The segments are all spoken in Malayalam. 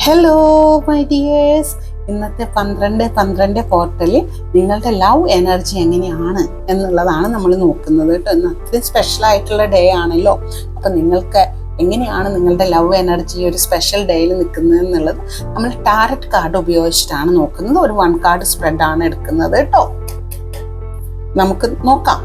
ഹലോ മൈ ഡിയേഴ്സ്, ഇന്നത്തെ 12-12 പോർട്ടലിൽ നിങ്ങളുടെ ലവ് എനർജി എങ്ങനെയാണ് എന്നുള്ളതാണ് നമ്മൾ നോക്കുന്നത് കേട്ടോ. ഇന്ന് അത്രയും സ്പെഷ്യൽ ആയിട്ടുള്ള ഡേ ആണല്ലോ. അപ്പം നിങ്ങൾക്ക് എങ്ങനെയാണ് നിങ്ങളുടെ ലവ് എനർജി ഒരു സ്പെഷ്യൽ ഡേയിൽ നിൽക്കുന്നത് എന്നുള്ളത് നമ്മൾ ടാരറ്റ് കാർഡ് ഉപയോഗിച്ചിട്ടാണ് നോക്കുന്നത്. ഒരു 1 കാർഡ് സ്പ്രെഡാണ് എടുക്കുന്നത് കേട്ടോ. നമുക്ക് നോക്കാം.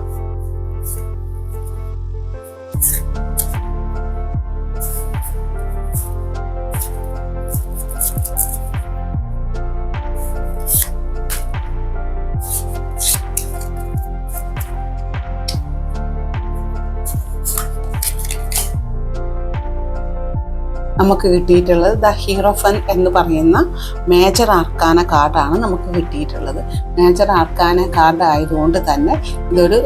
നമുക്ക് കിട്ടിയിട്ടുള്ളത് ദ ഹീറോഫൻ എന്ന് പറയുന്ന മേജർ ആർക്കാന കാർഡാണ് നമുക്ക് കിട്ടിയിട്ടുള്ളത്. മേജർ ആർക്കാന കാർഡ് ആയതുകൊണ്ട് തന്നെ ഇതൊരു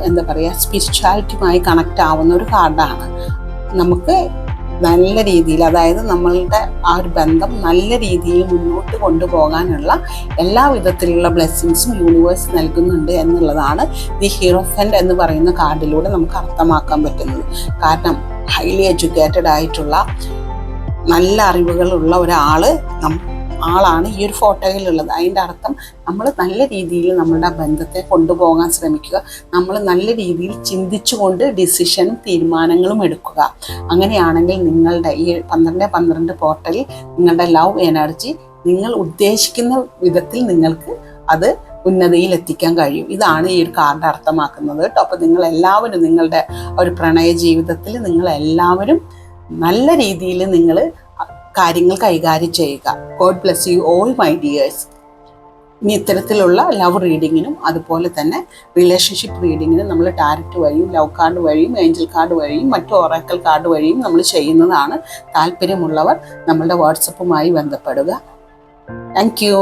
സ്പിരിച്വാലിറ്റിയുമായി കണക്റ്റ് ആവുന്ന ഒരു കാർഡാണ്. നമുക്ക് നല്ല രീതിയിൽ, അതായത് നമ്മളുടെ ആ ഒരു ബന്ധം നല്ല രീതിയിൽ മുന്നോട്ട് കൊണ്ടുപോകാനുള്ള എല്ലാ വിധത്തിലുള്ള ബ്ലെസ്സിങ്സും യൂണിവേഴ്സ് നൽകുന്നുണ്ട് എന്നുള്ളതാണ് ദി ഹീറോഫൻ എന്ന് പറയുന്ന കാർഡിലൂടെ നമുക്ക് അർത്ഥമാക്കാൻ പറ്റുന്നത്. കാരണം ഹൈലി എഡ്യൂക്കേറ്റഡ് ആയിട്ടുള്ള നല്ല അറിവുകളുള്ള ആളാണ് ഈ ഒരു ഫോട്ടോയിലുള്ളത്. അതിൻ്റെ അർത്ഥം നമ്മൾ നല്ല രീതിയിൽ നമ്മളുടെ ബന്ധത്തെ കൊണ്ടുപോകാൻ ശ്രമിക്കുക. നമ്മൾ നല്ല രീതിയിൽ ചിന്തിച്ചുകൊണ്ട് ഡിസിഷനും തീരുമാനങ്ങളും എടുക്കുക. അങ്ങനെയാണെങ്കിൽ നിങ്ങളുടെ ഈ 12-12 പോർട്ടലിൽ നിങ്ങളുടെ ലവ് എനർജി നിങ്ങൾ ഉദ്ദേശിക്കുന്ന വിധത്തിൽ നിങ്ങൾക്ക് അത് ഉന്നതിയിൽ എത്തിക്കാൻ കഴിയും. ഇതാണ് ഈ ഒരു കാർഡ് അർത്ഥമാക്കുന്നത് കേട്ടോ. അപ്പോൾ നിങ്ങളെല്ലാവരും നിങ്ങളുടെ ഒരു പ്രണയ ജീവിതത്തിൽ നിങ്ങളെല്ലാവരും നല്ല രീതിയിൽ നിങ്ങൾ കാര്യങ്ങൾ കൈകാര്യം ചെയ്യുക. God bless you all my dears. ഇനി ഇത്തരത്തിലുള്ള ലവ് റീഡിങ്ങിനും അതുപോലെ തന്നെ റിലേഷൻഷിപ്പ് റീഡിങ്ങിനും നമ്മൾ ടാരറ്റ് വഴിയും ലവ് കാർഡ് വഴിയും ഏഞ്ചൽ കാർഡ് വഴിയും മറ്റു ഒറാക്കൽ കാർഡ് വഴിയും നമ്മൾ ചെയ്യുന്നതാണ്. താല്പര്യമുള്ളവർ നമ്മളുടെ വാട്സപ്പുമായി ബന്ധപ്പെടുക. Thank you.